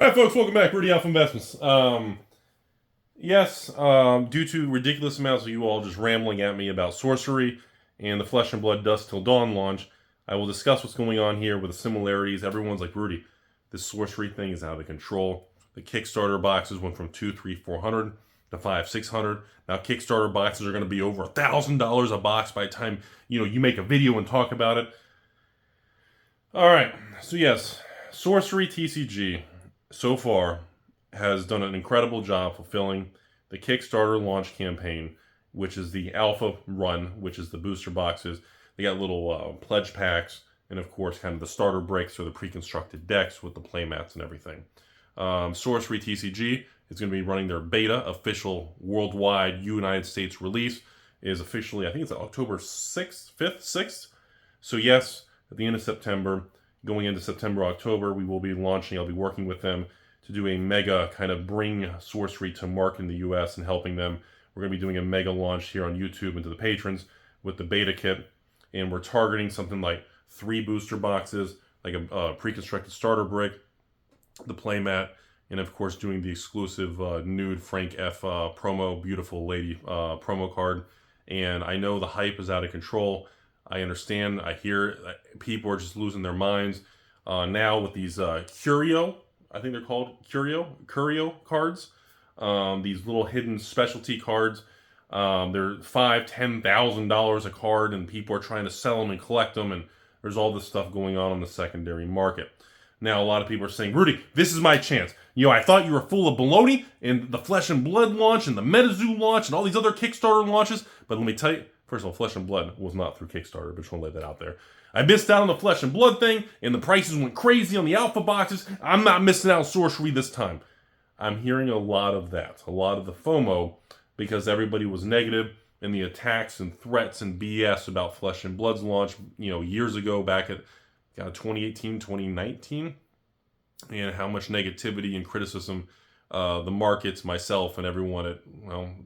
All right, folks, welcome back. Rudy Alpha Investments. Due to ridiculous amounts of you all just rambling at me about Sorcery and the Flesh and Blood Dusk Till Dawn launch, I will discuss what's going on here with the similarities. Everyone's like, Rudy, this Sorcery thing is out of control. The Kickstarter boxes went from 200, 300, 400 to 500, 600. Now Kickstarter boxes are going to be over $1,000 a box by the time you make a video and talk about it. All right, so yes, Sorcery TCG so far has done an incredible job fulfilling the Kickstarter launch campaign, which is the Alpha Run, which is the booster boxes. They got little pledge packs, and of course, kind of the starter bricks or the pre-constructed decks with the playmats and everything. Sorcery TCG is going to be running their beta official worldwide United States release. Is officially, I think it's October 6th, 5th, 6th. So yes, at the end of September, going into September, October, we will be launching. I'll be working with them to do a mega kind of bring Sorcery to market in the US and helping them. We're going to be doing a mega launch here on YouTube and to the patrons with the beta kit. And we're targeting something like 3 booster boxes, like a pre-constructed starter brick, the playmat, and of course doing the exclusive nude Frank F promo, beautiful lady promo card. And I know the hype is out of control. I understand. I hear people are just losing their minds now with these Curio. I think they're called Curio cards. These little hidden specialty cards. They're $5,000-$10,000 a card, and people are trying to sell them and collect them. And there's all this stuff going on the secondary market. Now, a lot of people are saying, Rudy, this is my chance. I thought you were full of baloney in the Flesh and Blood launch and the MetaZoo launch and all these other Kickstarter launches. But let me tell you, first of all, Flesh and Blood was not through Kickstarter, but just want to lay that out there. I missed out on the Flesh and Blood thing, and the prices went crazy on the Alpha boxes. I'm not missing out on Sorcery this time. I'm hearing a lot of that, a lot of the FOMO, because everybody was negative in the attacks and threats and BS about Flesh and Blood's launch, years ago, back at 2018, 2019, and how much negativity and criticism the markets, myself, and everyone at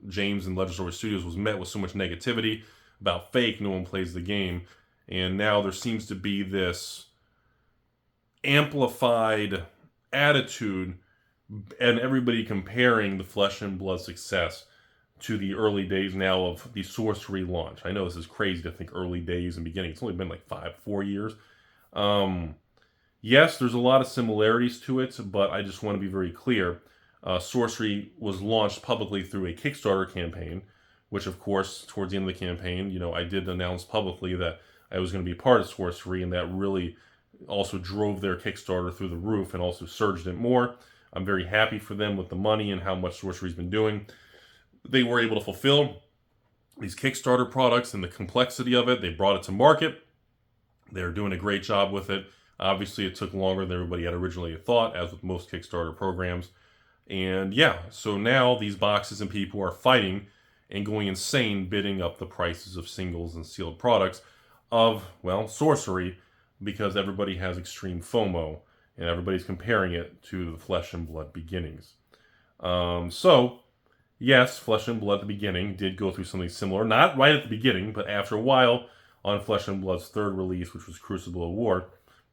James and Legendary Studios was met with so much negativity about fake. No one plays the game, and now there seems to be this amplified attitude, and everybody comparing the Flesh and Blood success to the early days now of the Sorcery launch. I know this is crazy to think early days and beginning. It's only been like 4 years. Yes, there's a lot of similarities to it, but I just want to be very clear. Sorcery was launched publicly through a Kickstarter campaign, which of course, towards the end of the campaign, I did announce publicly that I was going to be part of Sorcery, and that really also drove their Kickstarter through the roof and also surged it more. I'm very happy for them with the money and how much Sorcery's been doing. They were able to fulfill these Kickstarter products and the complexity of it. They brought it to market. They're doing a great job with it. Obviously, it took longer than everybody had originally thought, as with most Kickstarter programs. And yeah, so now these boxes and people are fighting and going insane, bidding up the prices of singles and sealed products of, Sorcery, because everybody has extreme FOMO and everybody's comparing it to the Flesh and Blood beginnings. Yes, Flesh and Blood at the beginning did go through something similar. Not right at the beginning, but after a while on Flesh and Blood's third release, which was Crucible of War.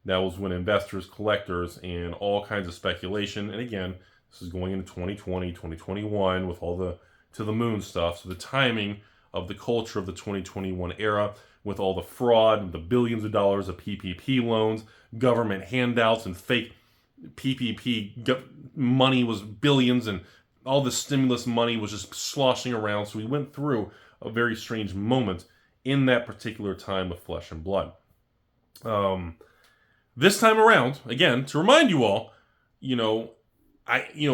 That was when investors, collectors, and all kinds of speculation, and again, this is going into 2020, 2021 with all the to the moon stuff. So the timing of the culture of the 2021 era with all the fraud and the billions of dollars of PPP loans, government handouts, and fake PPP money was billions, and all the stimulus money was just sloshing around. So we went through a very strange moment in that particular time of Flesh and Blood. This time around, again, to remind you all,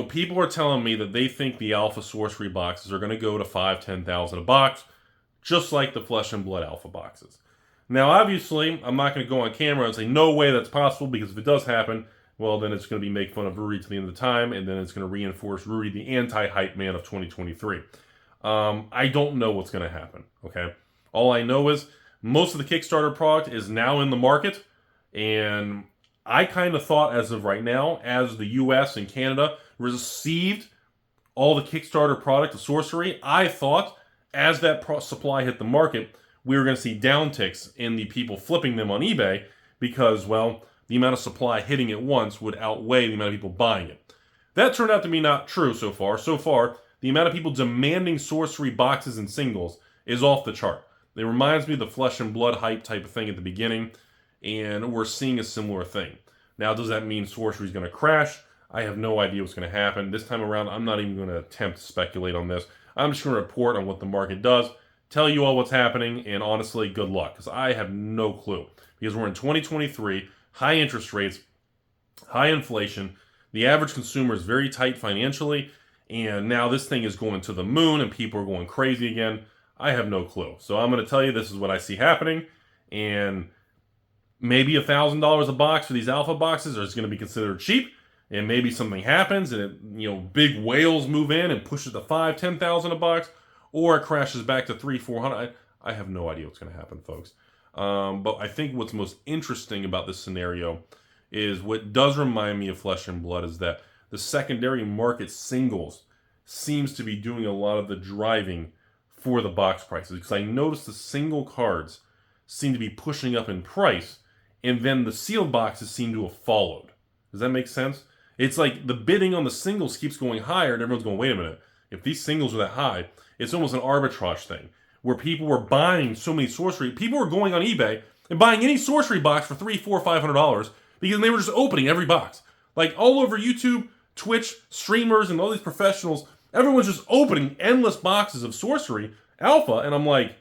people are telling me that they think the Alpha Sorcery boxes are going to go to $5,000, $10,000 a box, just like the Flesh and Blood Alpha boxes. Now, obviously, I'm not going to go on camera and say, no way that's possible, because if it does happen, well, then it's going to be make fun of Rudy to the end of the time, and then it's going to reinforce Rudy, the anti-hype man of 2023. I don't know what's going to happen, okay? All I know is most of the Kickstarter product is now in the market, and I kind of thought, as of right now, as the US and Canada received all the Kickstarter product of Sorcery, I thought as that supply hit the market, we were going to see downticks in the people flipping them on eBay because, the amount of supply hitting at once would outweigh the amount of people buying it. That turned out to be not true so far. So far, the amount of people demanding sorcery boxes and singles is off the chart. It reminds me of the flesh and blood hype type of thing at the beginning, and we're seeing a similar thing. Now, does that mean sorcery is going to crash? I have no idea what's going to happen. This time around, I'm not even going to attempt to speculate on this. I'm just going to report on what the market does, tell you all what's happening, and honestly, good luck, because I have no clue. Because we're in 2023, high interest rates, high inflation, the average consumer is very tight financially, and now this thing is going to the moon and people are going crazy again. I have no clue. So I'm going to tell you this is what I see happening, and maybe $1,000 a box for these alpha boxes is going to be considered cheap, and maybe something happens and big whales move in and push it to $5,000-$10,000 a box, or it crashes back to $300-$400. I have no idea what's going to happen, folks. But I think what's most interesting about this scenario is what does remind me of Flesh and Blood is that the secondary market singles seems to be doing a lot of the driving for the box prices, because I noticed the single cards seem to be pushing up in price, and then the sealed boxes seem to have followed. Does that make sense? It's like the bidding on the singles keeps going higher, and everyone's going, wait a minute, if these singles are that high, it's almost an arbitrage thing, where people were buying so many sorcery, people were going on eBay and buying any sorcery box for $300, $400, $500, because they were just opening every box. Like all over YouTube, Twitch, streamers, and all these professionals, everyone's just opening endless boxes of sorcery alpha, and I'm like,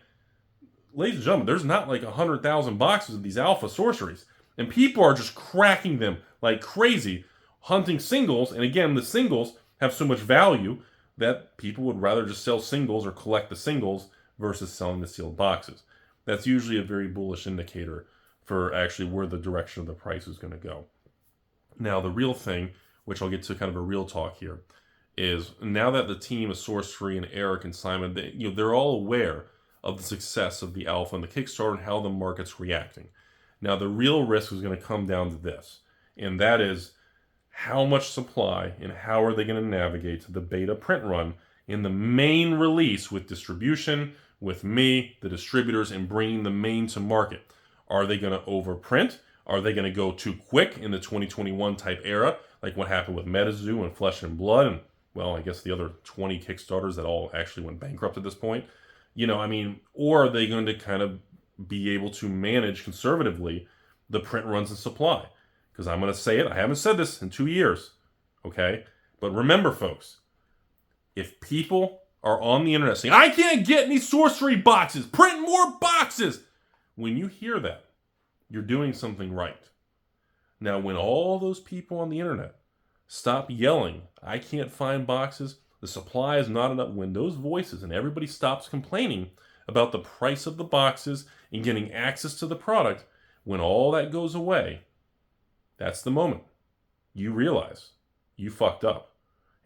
ladies and gentlemen, there's not like 100,000 boxes of these alpha sorceries, and people are just cracking them like crazy, hunting singles, and again, the singles have so much value that people would rather just sell singles or collect the singles versus selling the sealed boxes. That's usually a very bullish indicator for actually where the direction of the price is going to go. Now, the real thing, which I'll get to kind of a real talk here, is now that the team of Sorcery and Eric and Simon, they're all aware of the success of the alpha and the Kickstarter and how the market's reacting. Now, the real risk is going to come down to this, and that is how much supply and how are they going to navigate to the beta print run in the main release with distribution, with me, the distributors, and bringing the main to market. Are they going to overprint? Are they going to go too quick in the 2021 type era, like what happened with MetaZoo and Flesh and Blood, and, well, I guess the other 20 Kickstarters that all actually went bankrupt at this point? Or are they going to kind of be able to manage conservatively the print runs and supply? Because I'm going to say it, I haven't said this in 2 years, okay? But remember, folks, if people are on the internet saying, I can't get any sorcery boxes, print more boxes, when you hear that, you're doing something right. Now, when all those people on the internet stop yelling, I can't find boxes, the supply is not enough, when those voices and everybody stops complaining about the price of the boxes and getting access to the product, when all that goes away, that's the moment you realize you fucked up.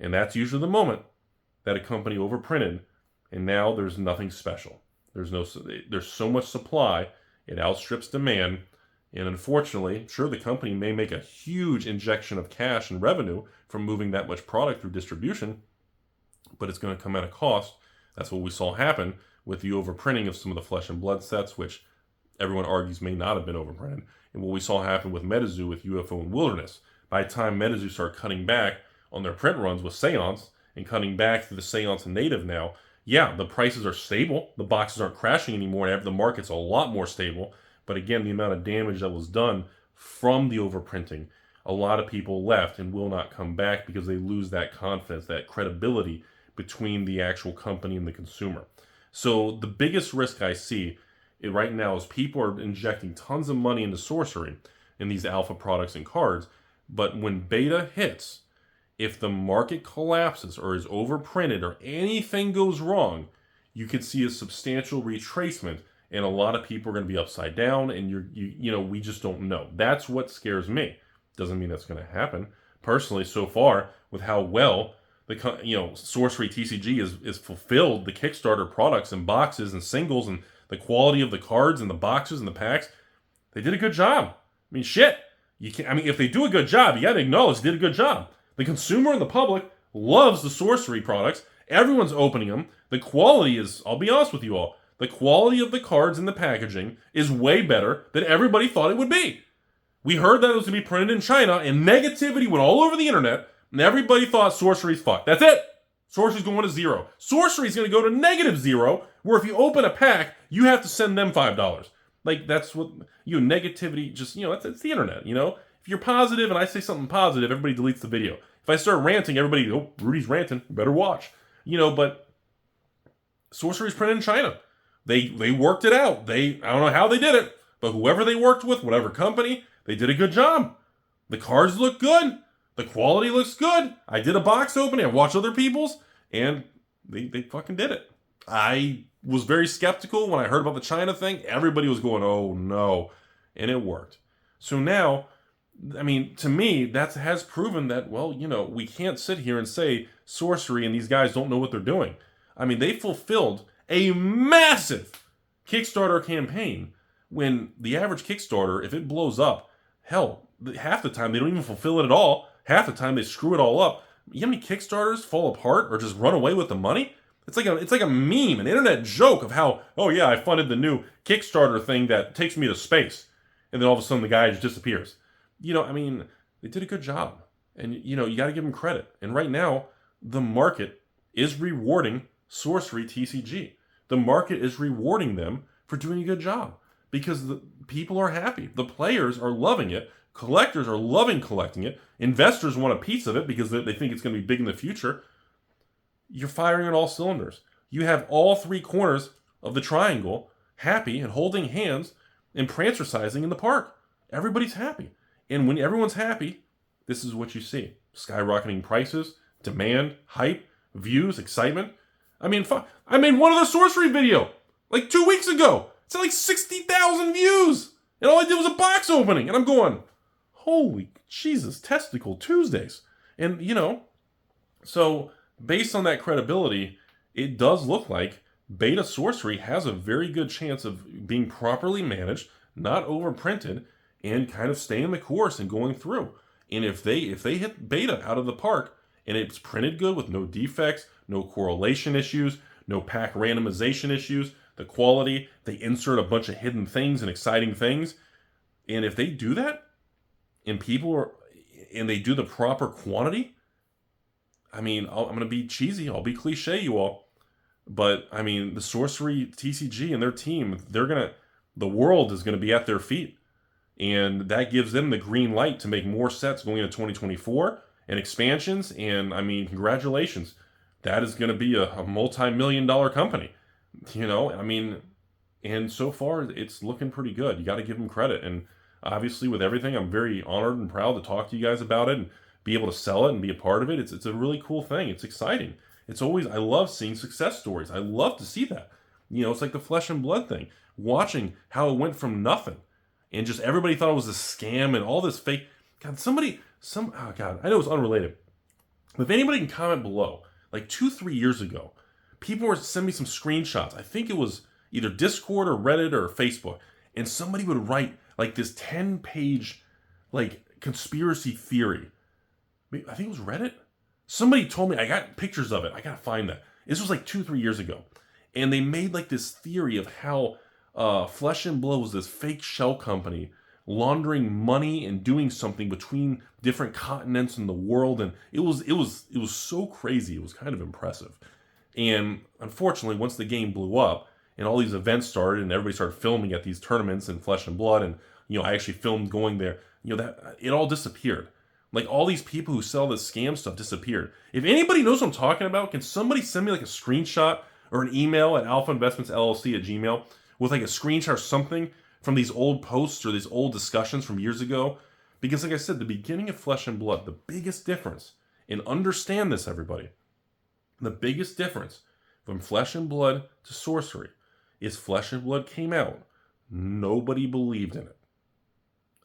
And that's usually the moment that a company overprinted and now there's nothing special. There's so much supply, it outstrips demand, and unfortunately, sure, the company may make a huge injection of cash and revenue from moving that much product through distribution, but it's going to come at a cost. That's what we saw happen with the overprinting of some of the Flesh and Blood sets, which everyone argues may not have been overprinted, and what we saw happen with MetaZoo with UFO and Wilderness. By the time MetaZoo started cutting back on their print runs with Seance and cutting back through the Seance and Native now, yeah, the prices are stable. The boxes aren't crashing anymore. And the market's a lot more stable. But again, the amount of damage that was done from the overprinting, a lot of people left and will not come back because they lose that confidence, that credibility between the actual company and the consumer. So the biggest risk I see right now is people are injecting tons of money into sorcery in these alpha products and cards. But when beta hits, if the market collapses or is overprinted or anything goes wrong, you could see a substantial retracement, and a lot of people are going to be upside down, and we just don't know. That's what scares me. Doesn't mean that's going to happen. Personally, so far, with how well the Sorcery TCG is fulfilled the Kickstarter products and boxes and singles and the quality of the cards and the boxes and the packs, they did a good job. I mean, shit. If they do a good job, you got to acknowledge they did a good job. The consumer and the public loves the sorcery products. Everyone's opening them. The quality is, I'll be honest with you all, the quality of the cards and the packaging is way better than everybody thought it would be. We heard that it was going to be printed in China, and negativity went all over the internet And everybody thought Sorcery's fucked. That's it. Sorcery's going to zero. Sorcery's going to go to -0, where if you open a pack, you have to send them $5. Like, that's what, negativity, just, it's the internet, If you're positive and I say something positive, everybody deletes the video. If I start ranting, everybody, oh, Rudy's ranting, better watch. But Sorcery's printed in China. They worked it out. I don't know how they did it, but whoever they worked with, whatever company, they did a good job. The cards look good. The quality looks good. I did a box opening. I watched other people's, and they fucking did it. I was very skeptical when I heard about the China thing. Everybody was going, oh no. And it worked. So now, to me, that has proven that, well, we can't sit here and say Sorcery and these guys don't know what they're doing. They fulfilled a massive Kickstarter campaign when the average Kickstarter, if it blows up, hell, half the time they don't even fulfill it at all. Half the time they screw it all up. You know how many Kickstarters fall apart or just run away with the money? It's like a meme, an internet joke of how, oh yeah, I funded the new Kickstarter thing that takes me to space. And then all of a sudden the guy just disappears. They did a good job. And, you got to give them credit. And right now, the market is rewarding Sorcery TCG. The market is rewarding them for doing a good job. Because the people are happy. The players are loving it. Collectors are loving collecting it. Investors want a piece of it because they think it's going to be big in the future. You're firing on all cylinders. You have all three corners of the triangle happy and holding hands and prancercising in the park. Everybody's happy. And when everyone's happy, this is what you see. Skyrocketing prices, demand, hype, views, excitement. I made one other Sorcery video like 2 weeks ago. It's at like 60,000 views. And all I did was a box opening. And I'm going, holy Jesus, Testicle Tuesdays. And, so based on that credibility, it does look like Beta Sorcery has a very good chance of being properly managed, not overprinted, and kind of staying the course and going through. And if they hit Beta out of the park and it's printed good with no defects, no correlation issues, no pack randomization issues, the quality, they insert a bunch of hidden things and exciting things, and if they do that, and they do the proper quantity, I'm going to be cheesy, I'll be cliche, you all, but the Sorcery TCG and their team, the world is going to be at their feet, and that gives them the green light to make more sets going into 2024 and expansions, and congratulations, that is going to be a multi-million-dollar company, and so far it's looking pretty good. You got to give them credit, and obviously with everything, I'm very honored and proud to talk to you guys about it and be able to sell it and be a part of it. It's a really cool thing. It's exciting. I love seeing success stories. I love to see that. It's like the Flesh and Blood thing. Watching how it went from nothing and just everybody thought it was a scam and all this fake. God, oh God, I know it's unrelated. But if anybody can comment below, like 2-3 years ago, people were sending me some screenshots. I think it was either Discord or Reddit or Facebook. And somebody would write like this 10-page like conspiracy theory. I think it was Reddit. Somebody told me, I got pictures of it. I got to find that. This was like 2-3 years ago. And they made like this theory of how Flesh and Blood was this fake shell company laundering money and doing something between different continents in the world. And it was so crazy. It was kind of impressive. And unfortunately, once the game blew up and all these events started and everybody started filming at these tournaments in Flesh and Blood, and I actually filmed going there, that it all disappeared. Like, all these people who sell this scam stuff disappeared. If anybody knows what I'm talking about, can somebody send me like a screenshot or an email at AlphainvestmentsLLC@gmail with like a screenshot or something from these old posts or these old discussions from years ago? Because like I said, the beginning of Flesh and Blood, the biggest difference, and understand this, everybody, the biggest difference from Flesh and Blood to Sorcery is Flesh and Blood came out. Nobody believed in it.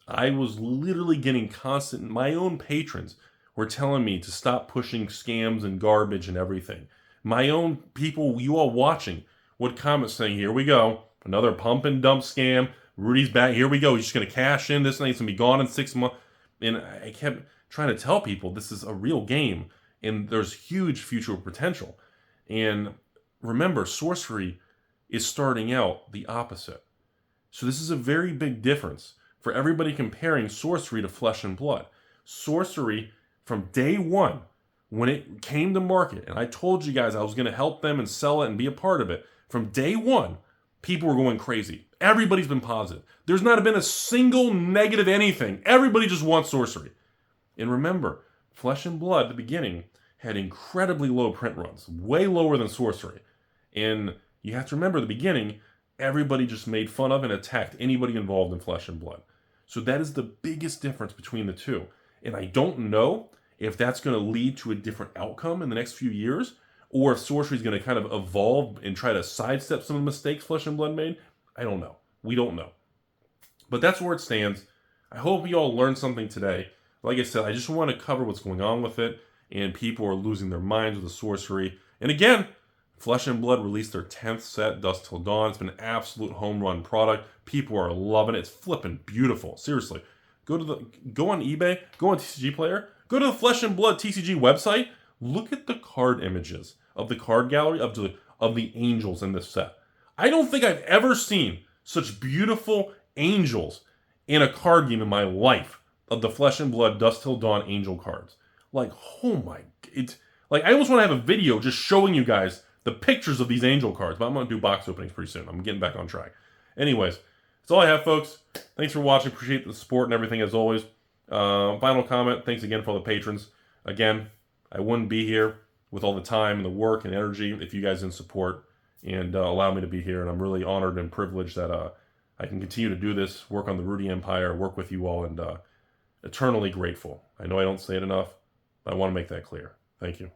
I was literally getting my own patrons were telling me to stop pushing scams and garbage and everything. My own people, you all watching, would comment saying, here we go, another pump and dump scam, Rudy's back, here we go, he's just going to cash in, this thing's going to be gone in 6 months. And I kept trying to tell people this is a real game, and there's huge future potential. And remember, Sorcery is starting out the opposite. So this is a very big difference for everybody comparing Sorcery to Flesh and Blood. Sorcery from day one, when it came to market, and I told you guys I was going to help them and sell it and be a part of it, from day one, people were going crazy. Everybody's been positive. There's not been a single negative anything. Everybody just wants Sorcery. And remember, Flesh and Blood at the beginning had incredibly low print runs, way lower than Sorcery. And you have to remember, at the beginning, everybody just made fun of and attacked anybody involved in Flesh and Blood. So that is the biggest difference between the two. And I don't know if that's going to lead to a different outcome in the next few years, or if Sorcery is going to kind of evolve and try to sidestep some of the mistakes Flesh and Blood made. I don't know. We don't know. But that's where it stands. I hope you all learned something today. Like I said, I just want to cover what's going on with it, and people are losing their minds with the Sorcery. And again, Flesh and Blood released their 10th set, Dusk Till Dawn. It's been an absolute home run product. People are loving it. It's flipping beautiful. Seriously. Go on eBay, go on TCG Player, go to the Flesh and Blood TCG website. Look at the card images of the card gallery of the angels in this set. I don't think I've ever seen such beautiful angels in a card game in my life, of the Flesh and Blood Dusk Till Dawn angel cards. Like, oh my, I almost want to have a video just showing you guys the pictures of these angel cards, but I'm going to do box openings pretty soon. I'm getting back on track. Anyways, that's all I have, folks. Thanks for watching. Appreciate the support and everything as always. Final comment. Thanks again for all the patrons. Again, I wouldn't be here with all the time and the work and energy if you guys didn't support and allow me to be here. And I'm really honored and privileged that I can continue to do this, work on the Rudy Empire, work with you all, and eternally grateful. I know I don't say it enough, but I want to make that clear. Thank you.